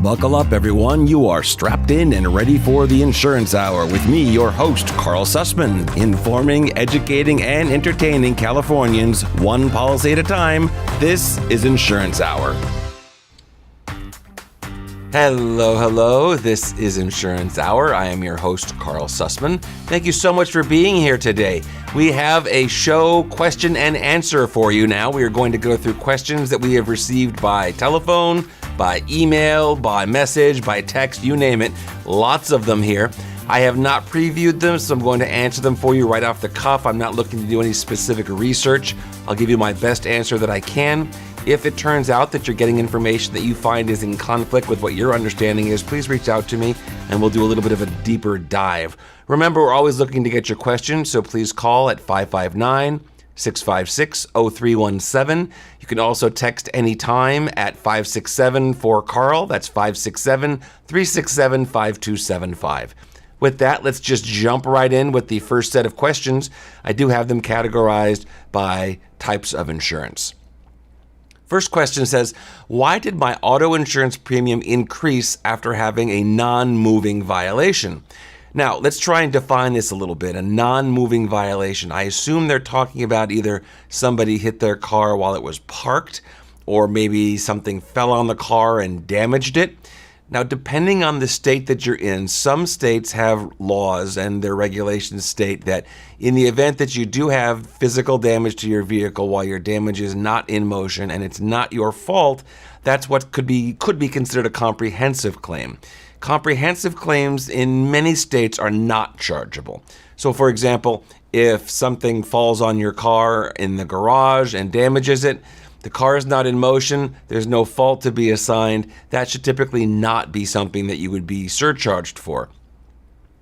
Buckle up, everyone. You are strapped in and ready for the Insurance Hour with me, your host, Karl Susman, informing, educating, and entertaining Californians one policy at a time. This is Insurance Hour. Hello. This is Insurance Hour. I am your host, Karl Susman. Thank you so much for being here today. We have a show question and answer for you now. We are going to go through questions that we have received by telephone, by email, by message, by text, you name it. Lots of them here. I have not previewed them, so I'm going to answer them for you right off the cuff. I'm not looking to do any specific research. I'll give you my best answer that I can. If it turns out that you're getting information that you find is in conflict with what your understanding is, please reach out to me and we'll do a little bit of a deeper dive. Remember, we're always looking to get your questions, so please call at 559-656-0317. You can also text anytime at 567-4CARL. That's 567-367-5275. With that, let's just jump right in with the first set of questions. I do have them categorized by types of insurance. First question says, why did my auto insurance premium increase after having a non-moving violation? Now, let's try and define this a little bit. A non-moving violation. I assume they're talking about either somebody hit their car while it was parked, or maybe something fell on the car and damaged it. Now, depending on the state that you're in, some states have laws and their regulations state that in the event that you do have physical damage to your vehicle while your damage is not in motion and it's not your fault, that's what could be considered a comprehensive claim. Comprehensive claims in many states are not chargeable. So, for example, if something falls on your car in the garage and damages it, the car is not in motion, there's no fault to be assigned, that should typically not be something that you would be surcharged for.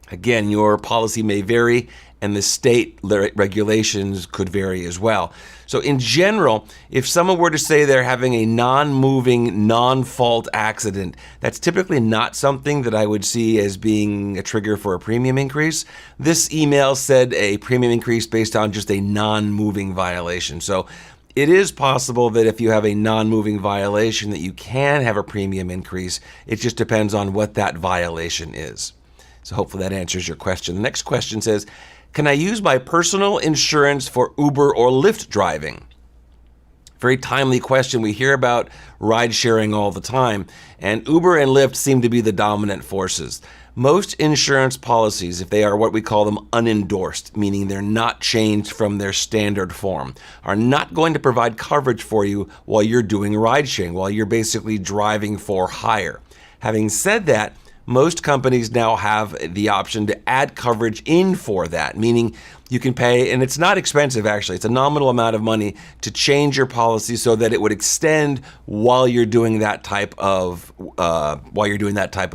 Again, your policy may vary and the state regulations could vary as well. So in general, if someone were to say they're having a non-moving, non-fault accident, that's typically not something that I would see as being a trigger for a premium increase. This email said a premium increase based on just a non-moving violation. So it is possible that if you have a non-moving violation that you can have a premium increase. It just depends on what that violation is. So hopefully that answers your question. The next question says, can I use my personal insurance for Uber or Lyft driving? Very timely question. We hear about ride sharing all the time, and Uber and Lyft seem to be the dominant forces. Most insurance policies, if they are what we call them unendorsed, meaning they're not changed from their standard form, are not going to provide coverage for you while you're doing ride sharing, while you're basically driving for hire. Having said that, most companies now have the option to add coverage in for that, meaning you can pay, and it's not expensive actually, it's a nominal amount of money to change your policy so that it would extend while you're doing that type of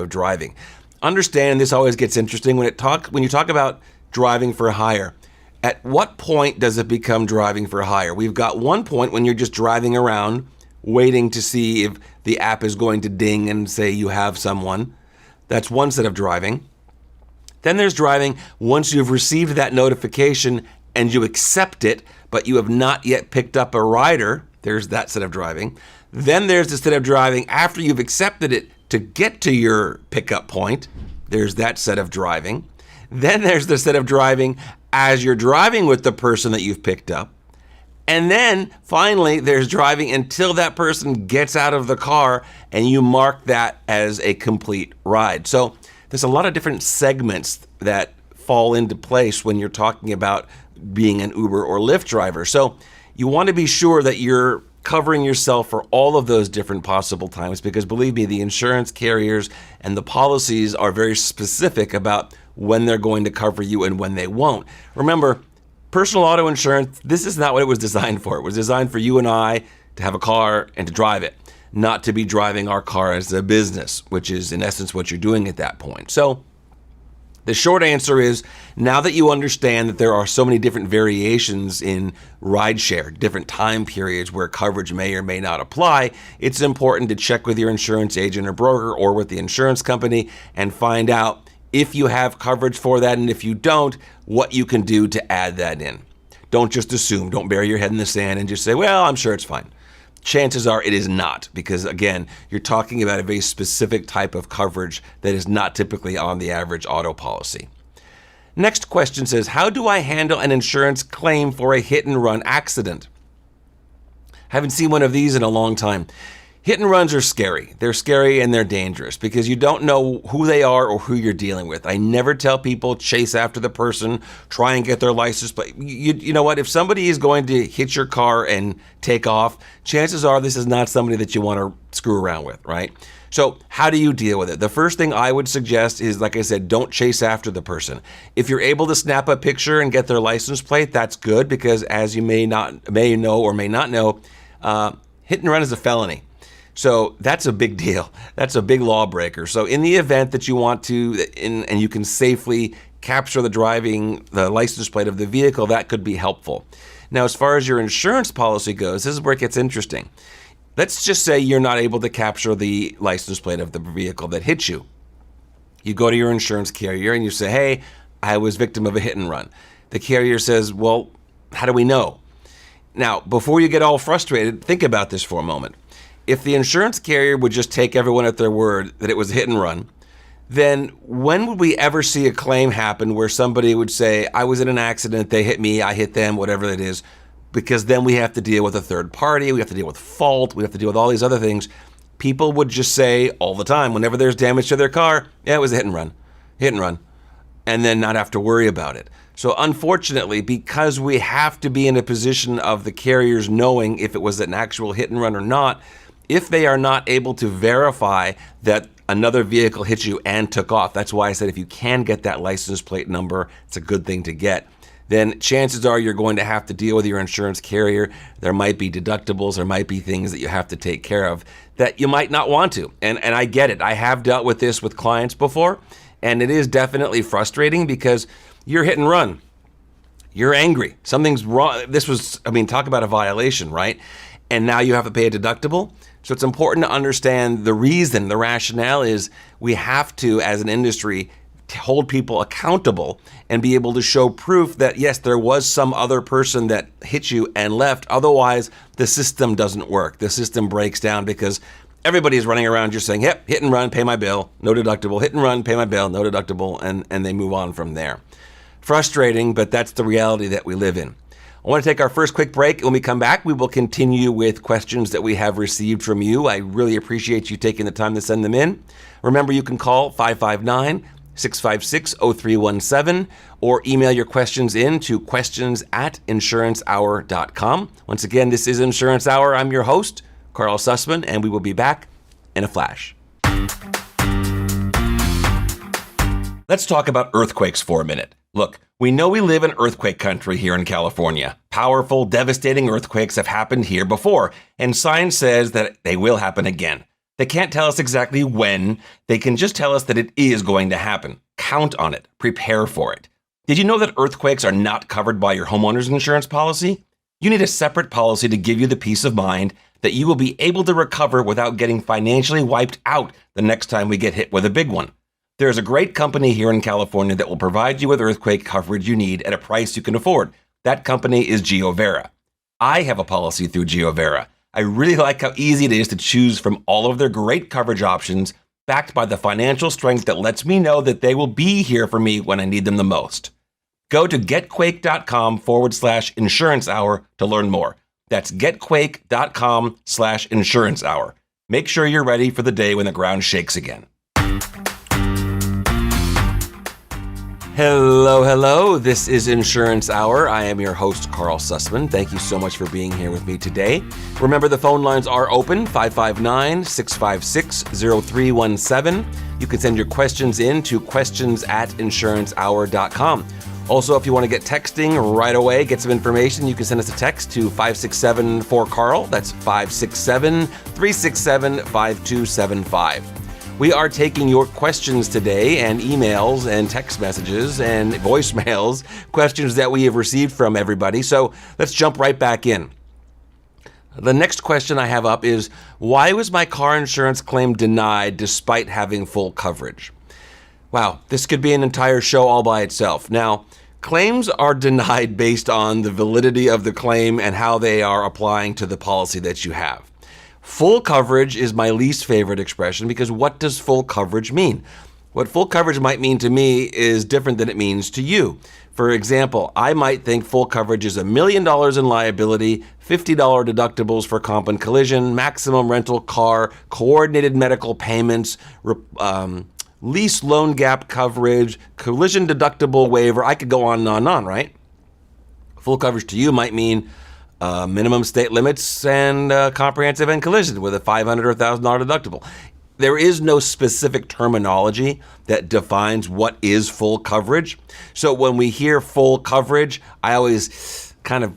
driving. Understand, this always gets interesting when you talk about driving for hire. At what point does it become driving for hire? We've got one point when you're just driving around waiting to see if the app is going to ding and say you have someone. That's one set of driving. Then there's driving once you've received that notification and you accept it, but you have not yet picked up a rider. There's that set of driving. Then there's the set of driving after you've accepted it to get to your pickup point. There's that set of driving. Then there's the set of driving as you're driving with the person that you've picked up. And then finally, there's driving until that person gets out of the car and you mark that as a complete ride. So there's a lot of different segments that fall into place when you're talking about being an Uber or Lyft driver. So you want to be sure that you're covering yourself for all of those different possible times, because believe me, the insurance carriers and the policies are very specific about when they're going to cover you and when they won't. Remember, personal auto insurance, this is not what it was designed for. It was designed for you and I to have a car and to drive it, not to be driving our car as a business, which is in essence what you're doing at that point. So the short answer is, now that you understand that there are so many different variations in rideshare, different time periods where coverage may or may not apply, it's important to check with your insurance agent or broker or with the insurance company and find out if you have coverage for that, and if you don't, what you can do to add that in. Don't just assume. Don't bury your head in the sand and just say, well, I'm sure it's fine. Chances are it is not, because again, you're talking about a very specific type of coverage that is not typically on the average auto policy. Next question says, how do I handle an insurance claim for a hit and run accident? Haven't seen one of these in a long time. Hit and runs are scary. They're scary and they're dangerous because you don't know who they are or who you're dealing with. I never tell people chase after the person, try and get their license plate. You know what? If somebody is going to hit your car and take off, chances are this is not somebody that you want to screw around with, right? So how do you deal with it? The first thing I would suggest is, like I said, don't chase after the person. If you're able to snap a picture and get their license plate, that's good because, as you may know or may not know, hit and run is a felony. So that's a big deal. That's a big lawbreaker. So in the event that you want to, and you can safely capture the license plate of the vehicle, that could be helpful. Now, as far as your insurance policy goes, this is where it gets interesting. Let's just say you're not able to capture the license plate of the vehicle that hit you. You go to your insurance carrier and you say, hey, I was victim of a hit and run. The carrier says, well, how do we know? Now, before you get all frustrated, think about this for a moment. If the insurance carrier would just take everyone at their word that it was a hit and run, then when would we ever see a claim happen where somebody would say, I was in an accident, they hit me, I hit them, whatever it is, because then we have to deal with a third party, we have to deal with fault, we have to deal with all these other things. People would just say all the time, whenever there's damage to their car, yeah, it was a hit and run, and then not have to worry about it. So unfortunately, because we have to be in a position of the carriers knowing if it was an actual hit and run or not, if they are not able to verify that another vehicle hit you and took off, that's why I said if you can get that license plate number, it's a good thing to get, then chances are you're going to have to deal with your insurance carrier. There might be deductibles, there might be things that you have to take care of that you might not want to. And I get it. I have dealt with this with clients before, and it is definitely frustrating because you're hit and run. You're angry. Something's wrong. Talk about a violation, right? And now you have to pay a deductible. So it's important to understand the reason, the rationale is we have to, as an industry, hold people accountable and be able to show proof that, yes, there was some other person that hit you and left. Otherwise, the system doesn't work. The system breaks down because everybody is running around just saying, yep, hit and run, pay my bill, no deductible, hit and run, pay my bill, no deductible, and they move on from there. Frustrating, but that's the reality that we live in. I want to take our first quick break. When we come back, we will continue with questions that we have received from you. I really appreciate you taking the time to send them in. Remember, you can call 559-656-0317 or email your questions in to questions@insurancehour.com. Once again, this is Insurance Hour. I'm your host, Karl Susman, and we will be back in a flash. Let's talk about earthquakes for a minute. Look, we know we live in earthquake country here in California. Powerful, devastating earthquakes have happened here before, and science says that they will happen again. They can't tell us exactly when, they can just tell us that it is going to happen. Count on it. Prepare for it. Did you know that earthquakes are not covered by your homeowner's insurance policy? You need a separate policy to give you the peace of mind that you will be able to recover without getting financially wiped out the next time we get hit with a big one. There's a great company here in California that will provide you with earthquake coverage you need at a price you can afford. That company is GeoVera. I have a policy through GeoVera. I really like how easy it is to choose from all of their great coverage options, backed by the financial strength that lets me know that they will be here for me when I need them the most. Go to getquake.com/insurance hour to learn more. That's getquake.com/insurance hour. Make sure you're ready for the day when the ground shakes again. Hello. This is Insurance Hour. I am your host, Karl Susman. Thank you so much for being here with me today. Remember, the phone lines are open, 559-656-0317. You can send your questions in to questions@insurancehour.com. Also, if you want to get texting right away, get some information, you can send us a text to 567-4KARL. That's 567-367-5275. We are taking your questions today and emails and text messages and voicemails, questions that we have received from everybody. So let's jump right back in. The next question I have up is, why was my car insurance claim denied despite having full coverage? Wow, this could be an entire show all by itself. Now, claims are denied based on the validity of the claim and how they are applying to the policy that you have. Full coverage is my least favorite expression because what does full coverage mean? What full coverage might mean to me is different than it means to you. For example, I might think full coverage is $1 million in liability, $50 deductibles for comp and collision, maximum rental car, coordinated medical payments, lease loan gap coverage, collision deductible waiver. I could go on and on, right? Full coverage to you might mean minimum state limits and comprehensive and collision with a $500 or $1,000 deductible. There is no specific terminology that defines what is full coverage. So when we hear full coverage, I always kind of,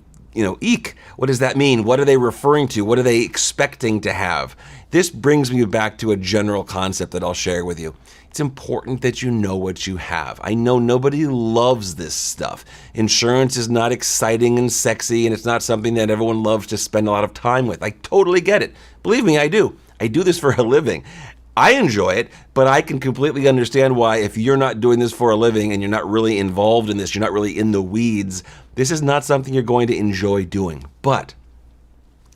eek. What does that mean? What are they referring to? What are they expecting to have? This brings me back to a general concept that I'll share with you. It's important that you know what you have. I know nobody loves this stuff. Insurance is not exciting and sexy, and it's not something that everyone loves to spend a lot of time with. I totally get it. Believe me, I do. I do this for a living. I enjoy it, but I can completely understand why if you're not doing this for a living and you're not really involved in this, you're not really in the weeds, this is not something you're going to enjoy doing. But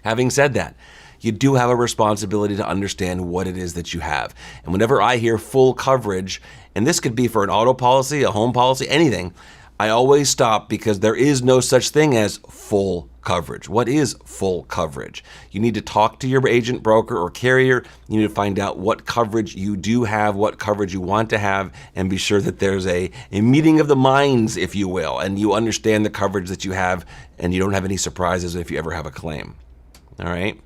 having said that, you do have a responsibility to understand what it is that you have. And whenever I hear full coverage, and this could be for an auto policy, a home policy, anything, I always stop because there is no such thing as full coverage. What is full coverage? You need to talk to your agent, broker, or carrier. You need to find out what coverage you do have, what coverage you want to have, and be sure that there's a meeting of the minds, if you will, and you understand the coverage that you have, and you don't have any surprises if you ever have a claim. All right?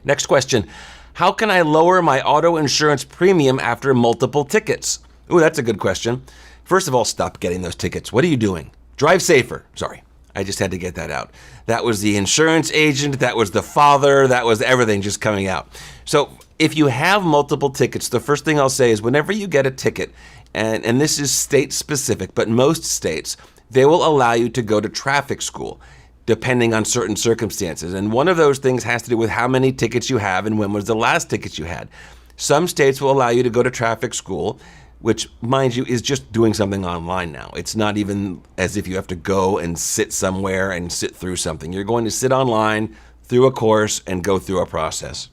Next question. How can I lower my auto insurance premium after multiple tickets? Ooh, that's a good question. First of all, stop getting those tickets. What are you doing? Drive safer. Sorry, I just had to get that out. That was the insurance agent. That was the father. That was everything just coming out. So if you have multiple tickets, the first thing I'll say is whenever you get a ticket, and this is state specific, but most states, they will allow you to go to traffic school, depending on certain circumstances. And one of those things has to do with how many tickets you have and when was the last ticket you had. Some states will allow you to go to traffic school, which, mind you, is just doing something online now. It's not even as if you have to go and sit somewhere and sit through something. You're going to sit online through a course and go through a process.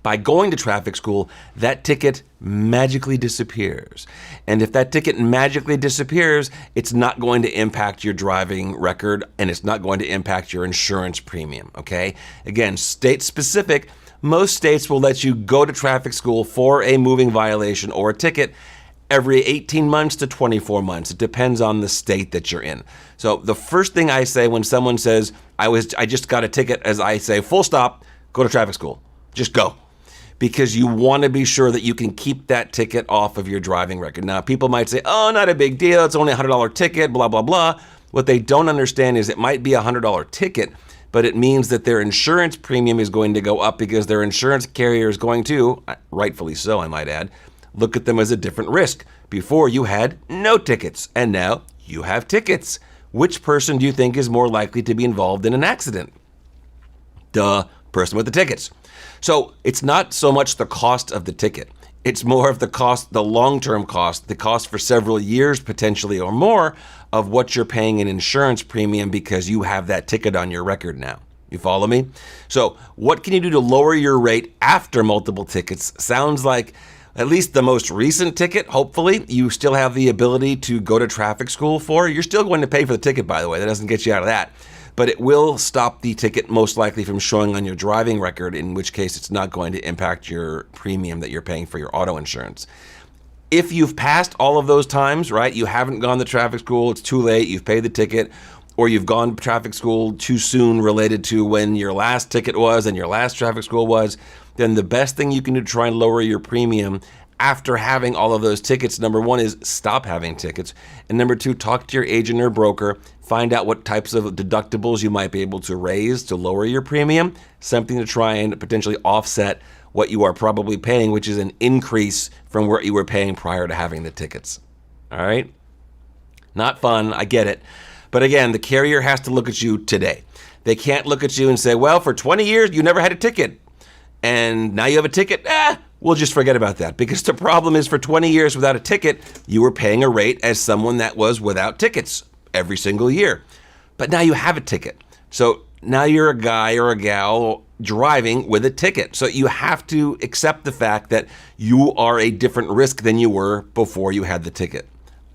By going to traffic school, that ticket magically disappears. And if that ticket magically disappears, it's not going to impact your driving record and it's not going to impact your insurance premium, okay? Again, state specific, most states will let you go to traffic school for a moving violation or a ticket every 18 months to 24 months. It depends on the state that you're in. So the first thing I say when someone says, I just got a ticket, as I say, full stop, go to traffic school. Just go. Because you want to be sure that you can keep that ticket off of your driving record. Now, people might say, oh, not a big deal. It's only a $100 ticket, blah, blah, blah. What they don't understand is it might be a $100 ticket, but it means that their insurance premium is going to go up because their insurance carrier is going to, rightfully so, I might add, look at them as a different risk. Before you had no tickets, and now you have tickets. Which person do you think is more likely to be involved in an accident? The person with the tickets. So it's not so much the cost of the ticket. It's more of the cost, the long-term cost, the cost for several years potentially or more of what you're paying in insurance premium because you have that ticket on your record now. You follow me? So what can you do to lower your rate after multiple tickets? Sounds like at least the most recent ticket, hopefully, you still have the ability to go to traffic school for. You're still going to pay for the ticket, by the way. That doesn't get you out of that. But it will stop the ticket most likely from showing on your driving record, in which case it's not going to impact your premium that you're paying for your auto insurance. If you've passed all of those times, right, you haven't gone to traffic school, it's too late, you've paid the ticket, or you've gone to traffic school too soon related to when your last ticket was and your last traffic school was, then the best thing you can do to try and lower your premium after having all of those tickets, number one, is stop having tickets. And number two, talk to your agent or broker, find out what types of deductibles you might be able to raise to lower your premium, something to try and potentially offset what you are probably paying, which is an increase from what you were paying prior to having the tickets. All right? Not fun, I get it. But again, the carrier has to look at you today. They can't look at you and say, well, for 20 years, you never had a ticket. And now you have a ticket? We'll just forget about that, because the problem is for 20 years without a ticket, you were paying a rate as someone that was without tickets every single year. But now you have a ticket. So now you're a guy or a gal driving with a ticket. So you have to accept the fact that you are a different risk than you were before you had the ticket.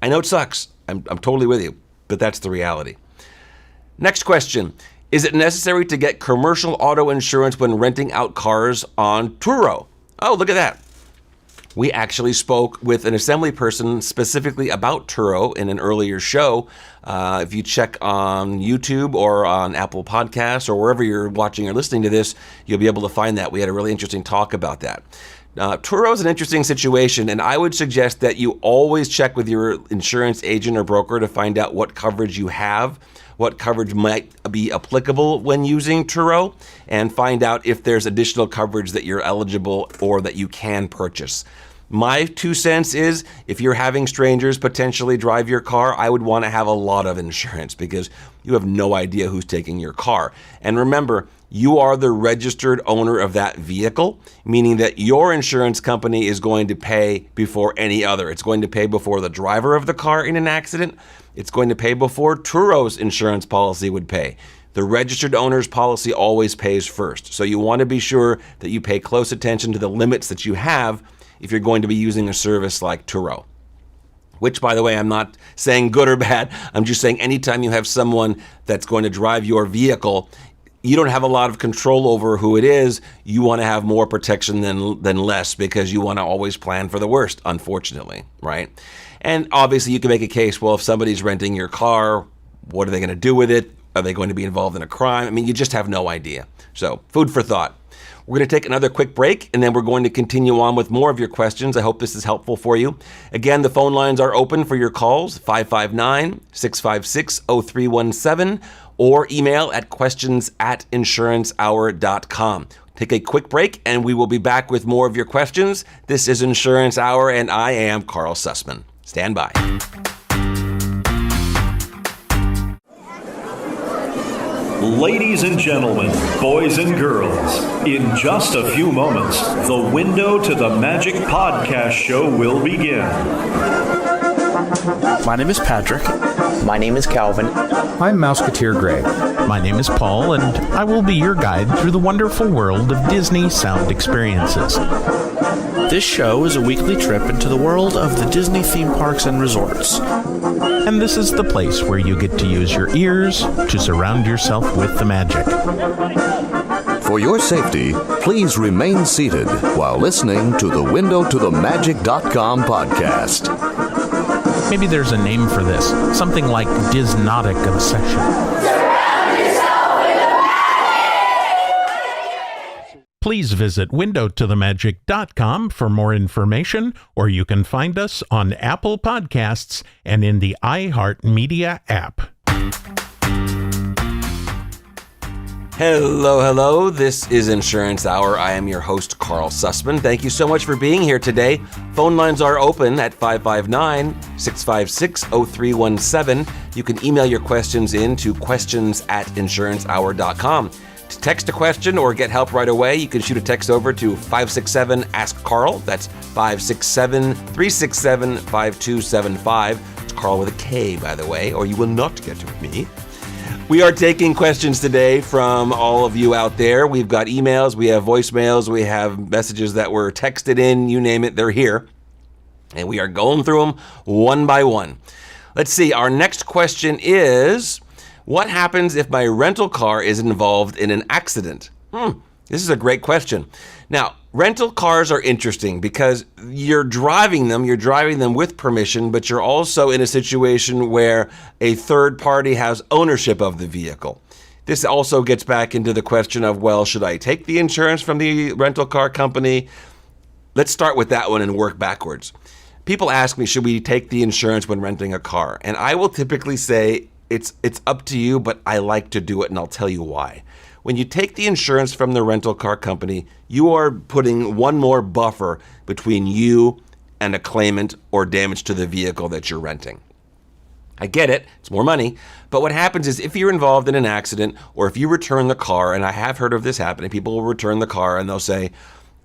I know it sucks. I'm totally with you, but that's the reality. Next question. Is it necessary to get commercial auto insurance when renting out cars on Turo? Oh, look at that. We actually spoke with an assembly person specifically about Turo in an earlier show. If you check on YouTube or on Apple Podcasts or wherever you're watching or listening to this, you'll be able to find that. We had a really interesting talk about that. Turo is an interesting situation, and I would suggest that you always check with your insurance agent or broker to find out what coverage you have, what coverage might be applicable when using Turo, and find out if there's additional coverage that you're eligible or that you can purchase. My 2 cents is, if you're having strangers potentially drive your car, I would want to have a lot of insurance because you have no idea who's taking your car. And remember, you are the registered owner of that vehicle, meaning that your insurance company is going to pay before any other. It's going to pay before the driver of the car in an accident. It's going to pay before Turo's insurance policy would pay. The registered owner's policy always pays first. So you want to be sure that you pay close attention to the limits that you have if you're going to be using a service like Turo. Which, by the way, I'm not saying good or bad. I'm just saying anytime you have someone that's going to drive your vehicle, you don't have a lot of control over who it is. You want to have more protection than less because you want to always plan for the worst, unfortunately, right? And obviously you can make a case, well, if somebody's renting your car, what are they going to do with it? Are they going to be involved in a crime? I mean, you just have no idea. So, food for thought. We're going to take another quick break, and then we're going to continue on with more of your questions. I hope this is helpful for you. Again, the phone lines are open for your calls, 559-656-0317, or email at questions@insurancehour.com. Take a quick break, and we will be back with more of your questions. This is Insurance Hour, and I am Karl Susman. Stand by. Ladies and gentlemen, boys and girls, in just a few moments, the Window to the Magic podcast show will begin. My name is Patrick. My name is Calvin. I'm Mouseketeer Gray. My name is Paul, and I will be your guide through the wonderful world of Disney sound experiences. This show is a weekly trip into the world of the Disney theme parks and resorts. And this is the place where you get to use your ears to surround yourself with the magic. For your safety, please remain seated while listening to the WindowToTheMagic.com podcast. Maybe there's a name for this, something like Disnotic Obsession. Please visit windowtothemagic.com for more information, or you can find us on Apple Podcasts and in the iHeartMedia app. Hello. This is Insurance Hour. I am your host, Karl Susman. Thank you so much for being here today. Phone lines are open at 559-656-0317. You can email your questions in to questions@insurancehour.com. To text a question or get help right away, you can shoot a text over to 567-ASK-CARL. That's 567-367-5275. It's Carl with a K, by the way, or you will not get to me. We are taking questions today from all of you out there. We've got emails, we have voicemails, we have messages that were texted in, you name it, they're here. And we are going through them one by one. Let's see, our next question is, what happens if my rental car is involved in an accident? This is a great question. Now, rental cars are interesting because you're driving them with permission, but you're also in a situation where a third party has ownership of the vehicle. This also gets back into the question of, well, should I take the insurance from the rental car company? Let's start with that one and work backwards. People ask me, should we take the insurance when renting a car? And I will typically say, it's up to you, but I like to do it, and I'll tell you why. When you take the insurance from the rental car company, you are putting one more buffer between you and a claimant or damage to the vehicle that you're renting. I get it, it's more money, but what happens is if you're involved in an accident or if you return the car, and I have heard of this happening, people will return the car and they'll say,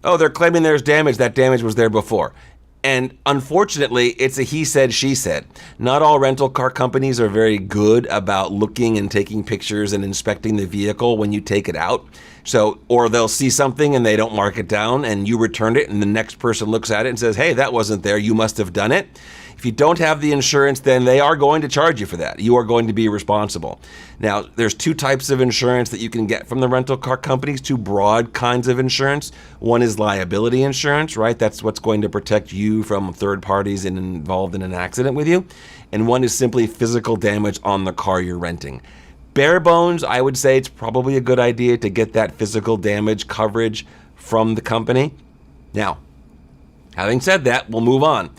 oh, they're claiming there's damage, that damage was there before. And unfortunately, it's a he said, she said. Not all rental car companies are very good about looking and taking pictures and inspecting the vehicle when you take it out. So, or they'll see something and they don't mark it down and you return it and the next person looks at it and says, hey, that wasn't there. You must have done it. If you don't have the insurance, then they are going to charge you for that. You are going to be responsible. Now, there's two types of insurance that you can get from the rental car companies, two broad kinds of insurance. One is liability insurance, right? That's what's going to protect you from third parties involved in an accident with you. And one is simply physical damage on the car you're renting. Bare bones, I would say it's probably a good idea to get that physical damage coverage from the company. Now, having said that, we'll move on.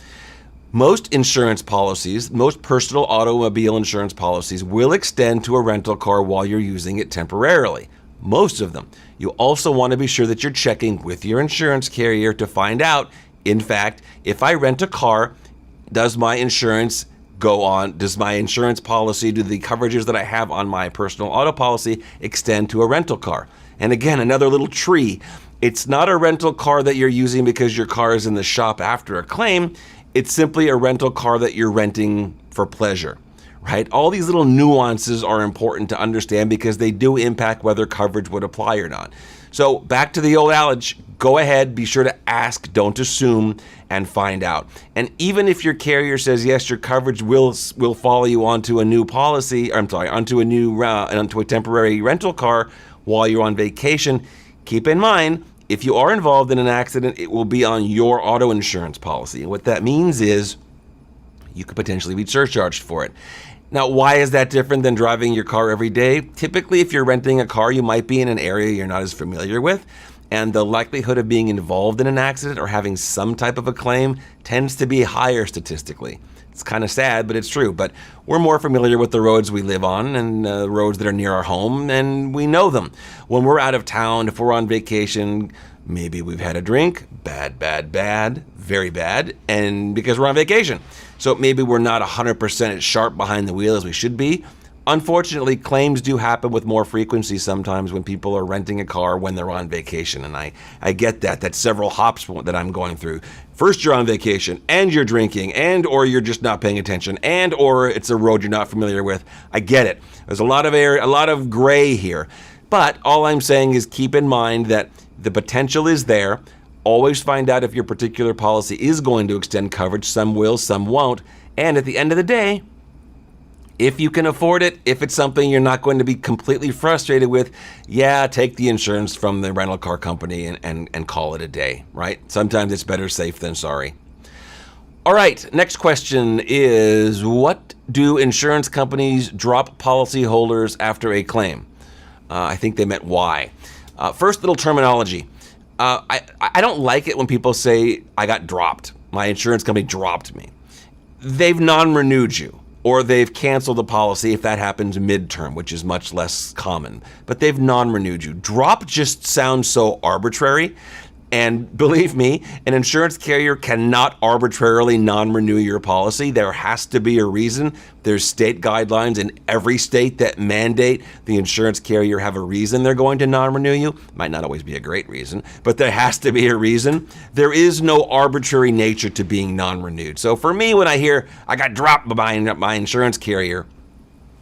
Most insurance policies, most personal automobile insurance policies will extend to a rental car while you're using it temporarily. Most of them. You also want to be sure that you're checking with your insurance carrier to find out, in fact, if I rent a car, does my insurance go on? Does my insurance policy, do the coverages that I have on my personal auto policy extend to a rental car? And again, another little tree. It's not a rental car that you're using because your car is in the shop after a claim. It's simply a rental car that you're renting for pleasure, right? All these little nuances are important to understand because they do impact whether coverage would apply or not. So back to the old adage, go ahead, be sure to ask, don't assume, and find out. And even if your carrier says, yes, your coverage will follow you onto a new policy, onto a temporary rental car while you're on vacation, keep in mind, if you are involved in an accident, it will be on your auto insurance policy. And what that means is you could potentially be surcharged for it. Now, why is that different than driving your car every day? Typically, if you're renting a car, you might be in an area you're not as familiar with, and the likelihood of being involved in an accident or having some type of a claim tends to be higher statistically. It's kind of sad, but it's true. But we're more familiar with the roads we live on and roads that are near our home, and we know them. When we're out of town, if we're on vacation, maybe we've had a drink, bad, very bad, and because we're on vacation. So maybe we're not 100% as sharp behind the wheel as we should be. Unfortunately, claims do happen with more frequency sometimes when people are renting a car when they're on vacation. And I get that. That's several hops that I'm going through. First, you're on vacation and you're drinking and or you're just not paying attention and or it's a road you're not familiar with. I get it. There's a lot of gray here. But all I'm saying is keep in mind that the potential is there. Always find out if your particular policy is going to extend coverage. Some will, some won't. And at the end of the day, if you can afford it, if it's something you're not going to be completely frustrated with, yeah, take the insurance from the rental car company and call it a day, right? Sometimes it's better safe than sorry. All right, next question is, what do insurance companies drop policyholders after a claim? I think they meant why. First, little terminology. I don't like it when people say, I got dropped. My insurance company dropped me. They've non-renewed you. Or they've canceled the policy if that happens midterm, which is much less common. But they've non-renewed you. Drop just sounds so arbitrary. And believe me, an insurance carrier cannot arbitrarily non-renew your policy. There has to be a reason. There's state guidelines in every state that mandate the insurance carrier have a reason they're going to non-renew you. Might not always be a great reason, but there has to be a reason. There is no arbitrary nature to being non-renewed. So for me, when I hear I got dropped by my insurance carrier,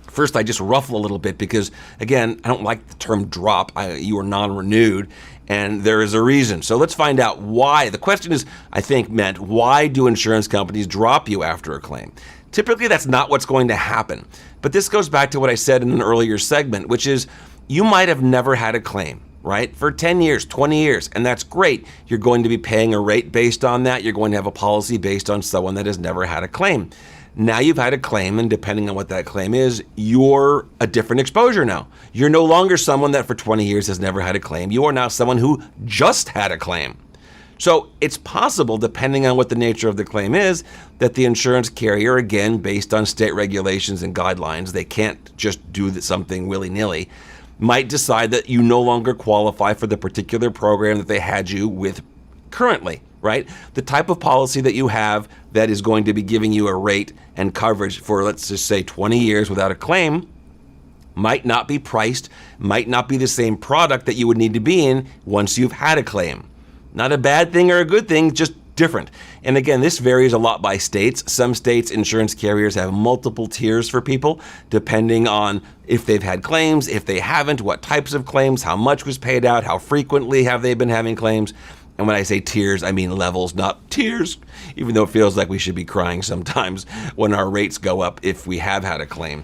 first, I just ruffle a little bit because, again, I don't like the term drop. You are non-renewed, and there is a reason. So let's find out why. The question is, I think, meant, why do insurance companies drop you after a claim? Typically, that's not what's going to happen. But this goes back to what I said in an earlier segment, which is you might have never had a claim, right? For 10 years, 20 years, and that's great. You're going to be paying a rate based on that. You're going to have a policy based on someone that has never had a claim. Now you've had a claim, and depending on what that claim is, you're a different exposure now. You're no longer someone that for 20 years has never had a claim. You are now someone who just had a claim. So it's possible, depending on what the nature of the claim is, that the insurance carrier, again, based on state regulations and guidelines, they can't just do something willy-nilly, might decide that you no longer qualify for the particular program that they had you with currently, right? The type of policy that you have that is going to be giving you a rate and coverage for, let's just say, 20 years without a claim might not be priced, might not be the same product that you would need to be in once you've had a claim. Not a bad thing or a good thing, just different. And again, this varies a lot by states. Some states, insurance carriers have multiple tiers for people, depending on if they've had claims, if they haven't, what types of claims, how much was paid out, how frequently have they been having claims. And when I say tiers, I mean levels, not tears, even though it feels like we should be crying sometimes when our rates go up if we have had a claim.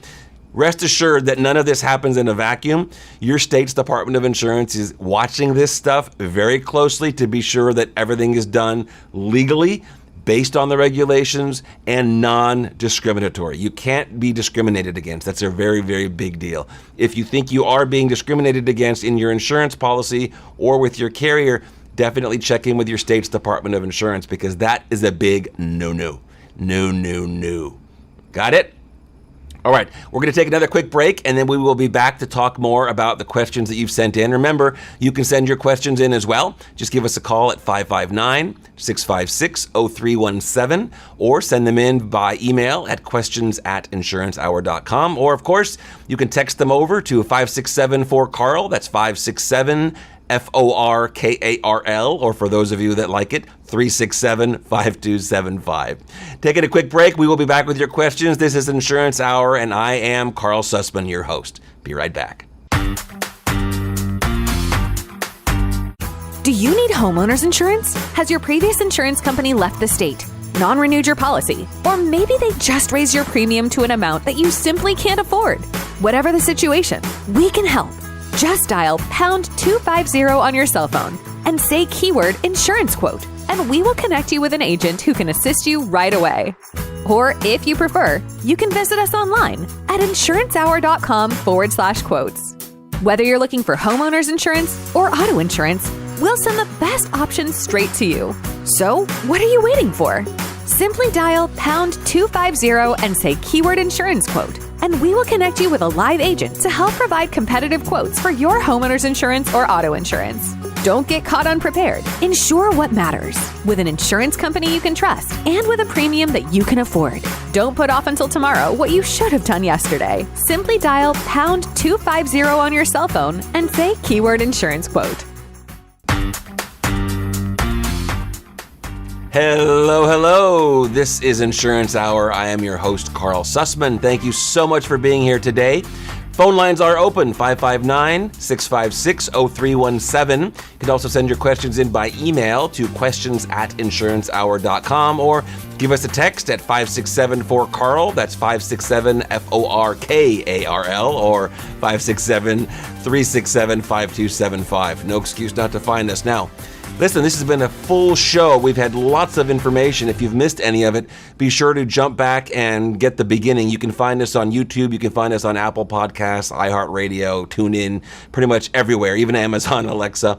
Rest assured that none of this happens in a vacuum. Your state's Department of Insurance is watching this stuff very closely to be sure that everything is done legally, based on the regulations, and non-discriminatory. You can't be discriminated against. That's a very, very big deal. If you think you are being discriminated against in your insurance policy or with your carrier, definitely check in with your state's Department of Insurance, because that is a big no-no. No. Got it? All right, we're going to take another quick break, and then we will be back to talk more about the questions that you've sent in. Remember, you can send your questions in as well. Just give us a call at 559-656-0317, or send them in by email at questions@insurancehour.com. Or, of course, you can text them over to 567-4CARL. That's 567 FORKARL, or for those of you that like it, 367-5275. Taking a quick break, we will be back with your questions. This is Insurance Hour, and I am Karl Susman, your host. Be right back. Do you need homeowners insurance? Has your previous insurance company left the state, non-renewed your policy, or maybe they just raised your premium to an amount that you simply can't afford? Whatever the situation, we can help. Just dial pound 250 on your cell phone and say keyword insurance quote, and we will connect you with an agent who can assist you right away. Or if you prefer, you can visit us online at insurancehour.com/quotes. Whether you're looking for homeowners insurance or auto insurance, we'll send the best options straight to you. So what are you waiting for? Simply dial pound 250 and say keyword insurance quote, and we will connect you with a live agent to help provide competitive quotes for your homeowner's insurance or auto insurance. Don't get caught unprepared. Insure what matters with an insurance company you can trust and with a premium that you can afford. Don't put off until tomorrow what you should have done yesterday. Simply dial pound 250 on your cell phone and say keyword insurance quote. Hello. This is Insurance Hour. I am your host, Karl Susman. Thank you so much for being here today. Phone lines are open, 559-656-0317. You can also send your questions in by email to questions@insurancehour.com, or give us a text at 567-4CARL. That's 567-FORKARL, or 567-367-5275. No excuse not to find us now. Listen, this has been a full show. We've had lots of information. If you've missed any of it, be sure to jump back and get the beginning. You can find us on YouTube. You can find us on Apple Podcasts, iHeartRadio, TuneIn, pretty much everywhere, even Amazon Alexa.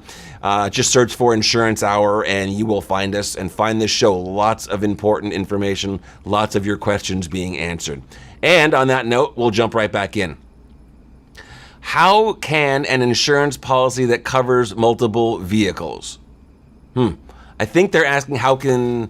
Just search for Insurance Hour and you will find us and find this show. Lots of important information, lots of your questions being answered. And on that note, we'll jump right back in. How can an insurance policy that covers multiple vehicles? I think they're asking, how can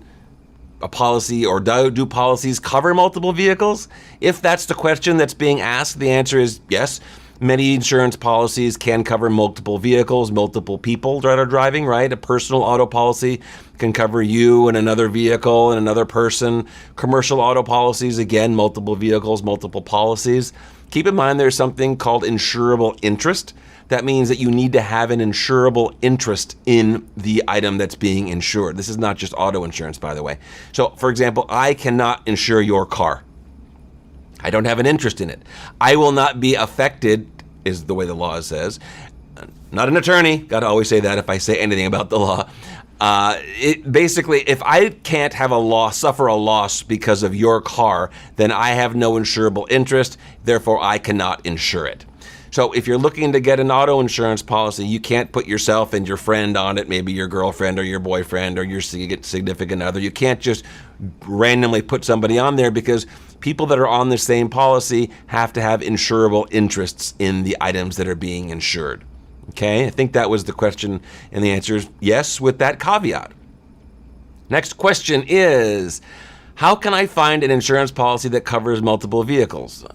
a policy, or do policies cover multiple vehicles? If that's the question that's being asked, the answer is yes. Many insurance policies can cover multiple vehicles, multiple people that are driving, right? A personal auto policy can cover you and another vehicle and another person. Commercial auto policies, again, multiple vehicles, multiple policies. Keep in mind there's something called insurable interest. That means that you need to have an insurable interest in the item that's being insured. This is not just auto insurance, by the way. So, for example, I cannot insure your car. I don't have an interest in it. I will not be affected, is the way the law says. Not an attorney. Got to always say that if I say anything about the law. Basically, if I can't have suffer a loss because of your car, then I have no insurable interest. Therefore, I cannot insure it. So if you're looking to get an auto insurance policy, you can't put yourself and your friend on it, maybe your girlfriend or your boyfriend or your significant other. You can't just randomly put somebody on there, because people that are on the same policy have to have insurable interests in the items that are being insured. Okay, I think that was the question, and the answer is yes, with that caveat. Next question is, how can I find an insurance policy that covers multiple vehicles?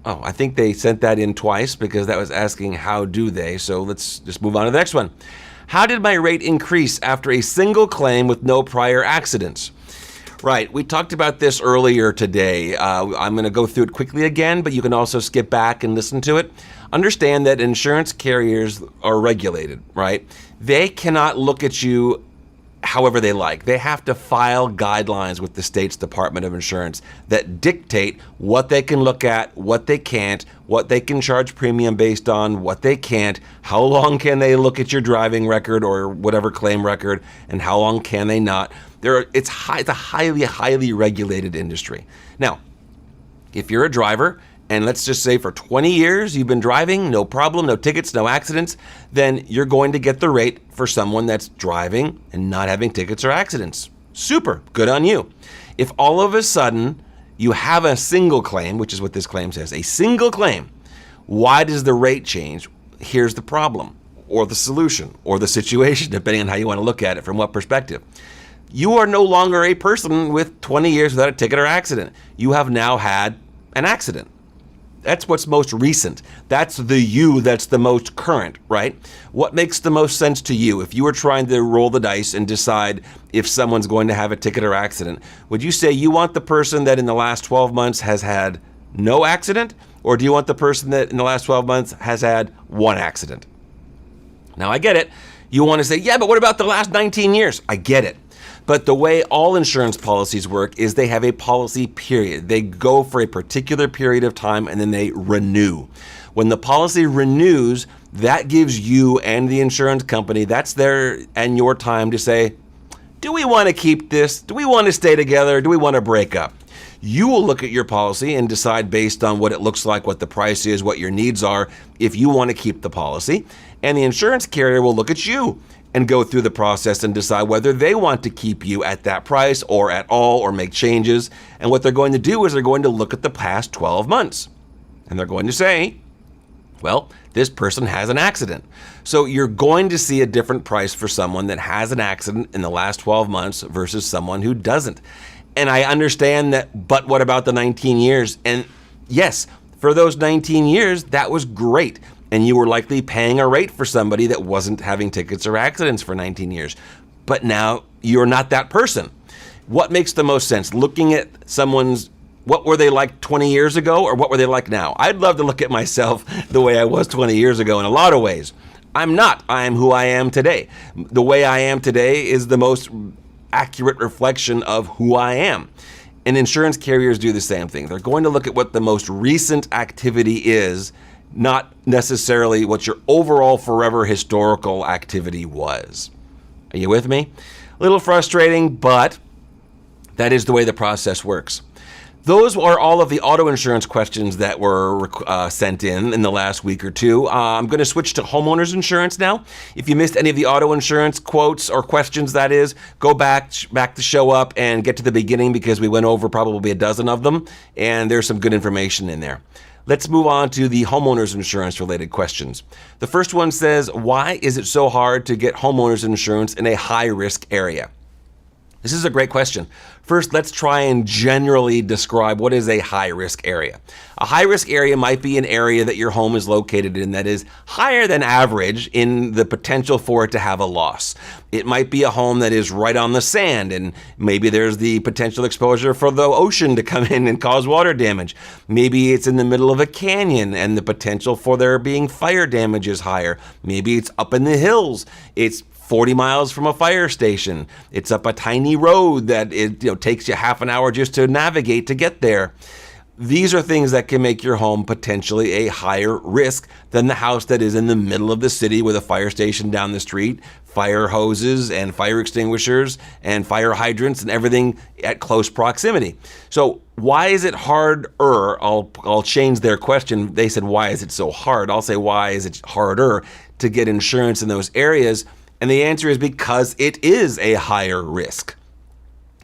Oh, I think they sent that in twice because that was asking how do they. So let's just move on to the next one. How did my rate increase after a single claim with no prior accidents? Right, we talked about this earlier today. I'm going to go through it quickly again, but you can also skip back and listen to it. Understand that insurance carriers are regulated, right? They cannot look at you however they like. They have to file guidelines with the state's Department of Insurance that dictate what they can look at, what they can't, what they can charge premium based on, what they can't, how long can they look at your driving record or whatever claim record, and how long can they not. It's a highly regulated industry. Now, if you're a driver, and let's just say for 20 years you've been driving, no problem, no tickets, no accidents, then you're going to get the rate for someone that's driving and not having tickets or accidents. Super, good on you. If all of a sudden you have a single claim, which is what this claim says, a single claim, why does the rate change? Here's the problem, or the solution, or the situation, depending on how you want to look at it, from what perspective. You are no longer a person with 20 years without a ticket or accident. You have now had an accident. That's what's most recent. That's the you that's the most current, right? What makes the most sense to you? If you were trying to roll the dice and decide if someone's going to have a ticket or accident, would you say you want the person that in the last 12 months has had no accident? Or do you want the person that in the last 12 months has had one accident? Now, I get it. You want to say, yeah, but what about the last 19 years? I get it. But the way all insurance policies work is they have a policy period. They go for a particular period of time and then they renew. When the policy renews, that gives you and the insurance company, that's their and your time to say, do we want to keep this? Do we want to stay together? Do we want to break up? You will look at your policy and decide based on what it looks like, what the price is, what your needs are, if you want to keep the policy. And the insurance carrier will look at you and go through the process and decide whether they want to keep you at that price or at all or make changes. And what they're going to do is they're going to look at the past 12 months. And they're going to say, well, this person has an accident. So you're going to see a different price for someone that has an accident in the last 12 months versus someone who doesn't. And I understand that, but what about the 19 years? And yes, for those 19 years, that was great. And you were likely paying a rate for somebody that wasn't having tickets or accidents for 19 years. But now you're not that person. What makes the most sense? Looking at someone's, what were they like 20 years ago or what were they like now? I'd love to look at myself the way I was 20 years ago in a lot of ways. I'm not. I am who I am today. The way I am today is the most accurate reflection of who I am. And insurance carriers do the same thing. They're going to look at what the most recent activity is, not necessarily what your overall forever historical activity was. Are you with me? A little frustrating, but that is the way the process works. Those are all of the auto insurance questions that were sent in the last week or two. I'm going to switch to homeowners insurance now. If you missed any of the auto insurance quotes or questions, that is, go back the show up and get to the beginning because we went over probably a dozen of them, and there's some good information in there. Let's move on to the homeowners insurance related questions. The first one says, why is it so hard to get homeowners insurance in a high risk area? This is a great question. First, let's try and generally describe what is a high-risk area. A high-risk area might be an area that your home is located in that is higher than average in the potential for it to have a loss. It might be a home that is right on the sand, and maybe there's the potential exposure for the ocean to come in and cause water damage. Maybe it's in the middle of a canyon, and the potential for there being fire damage is higher. Maybe it's up in the hills. It's 40 miles from a fire station. It's up a tiny road that it takes you half an hour just to navigate to get there. These are things that can make your home potentially a higher risk than the house that is in the middle of the city with a fire station down the street, fire hoses and fire extinguishers and fire hydrants and everything at close proximity. So why is it harder? I'll change their question. They said, why is it so hard? I'll say, why is it harder to get insurance in those areas? And the answer is because it is a higher risk.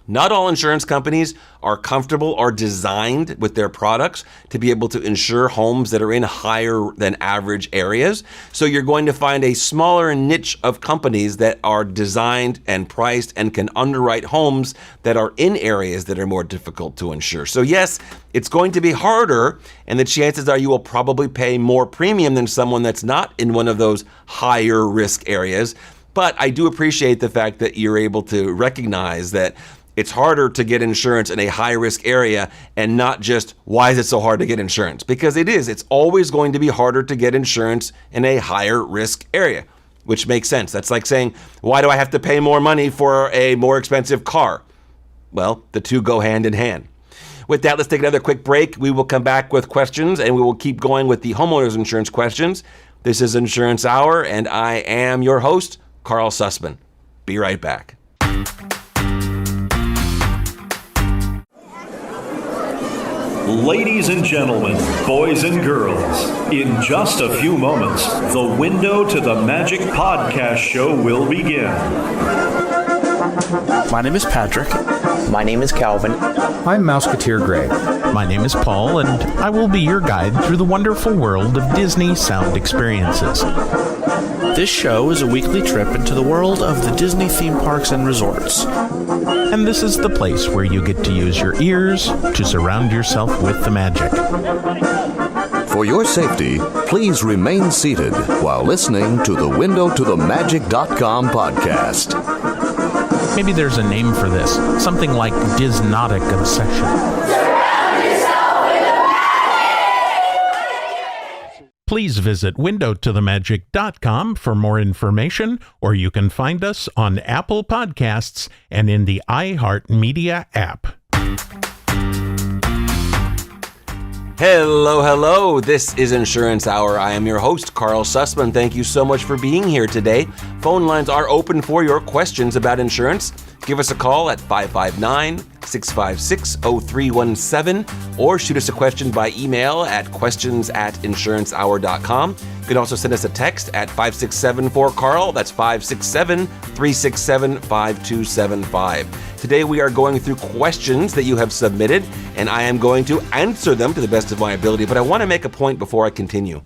Not all insurance companies are comfortable or designed with their products to be able to insure homes that are in higher than average areas. So you're going to find a smaller niche of companies that are designed and priced and can underwrite homes that are in areas that are more difficult to insure. So yes, it's going to be harder, and the chances are you will probably pay more premium than someone that's not in one of those higher risk areas. But I do appreciate the fact that you're able to recognize that it's harder to get insurance in a high-risk area, and not just, why is it so hard to get insurance? Because it is. It's always going to be harder to get insurance in a higher-risk area, which makes sense. That's like saying, why do I have to pay more money for a more expensive car? Well, the two go hand in hand. With that, let's take another quick break. We will come back with questions, and we will keep going with the homeowners insurance questions. This is Insurance Hour, and I am your host, Karl Susman. Be right back. Ladies and gentlemen, boys and girls, in just a few moments, the Window to the Magic podcast show will begin. My name is Patrick. My name is Calvin. I'm Mouseketeer Gray. My name is Paul, and I will be your guide through the wonderful world of Disney sound experiences. This show is a weekly trip into the world of the Disney theme parks and resorts. And this is the place where you get to use your ears to surround yourself with the magic. For your safety, please remain seated while listening to the windowtothemagic.com podcast. Maybe there's a name for this, something like Disnotic obsession. Please visit windowtothemagic.com for more information, or you can find us on Apple Podcasts and in the iHeart Media app. Hello. This is Insurance Hour. I am your host, Karl Susman. Thank you so much for being here today. Phone lines are open for your questions about insurance. Give us a call at 559-656-0317 or shoot us a question by email at questions@insurancehour.com. You can also send us a text at 567-4CARL. That's 567-367-5275. Today we are going through questions that you have submitted, and I am going to answer them to the best of my ability. But I want to make a point before I continue.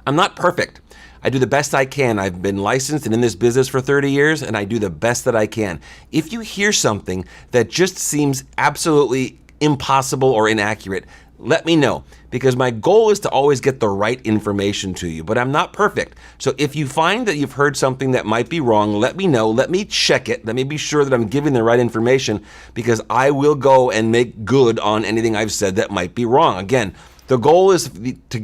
I'm not perfect. I do the best I can. I've been licensed and in this business for 30 years, and I do the best that I can. If you hear something that just seems absolutely impossible or inaccurate, let me know, because my goal is to always get the right information to you, but I'm not perfect. So if you find that you've heard something that might be wrong, let me know. Let me check it. Let me be sure that I'm giving the right information, because I will go and make good on anything I've said that might be wrong. Again, the goal is to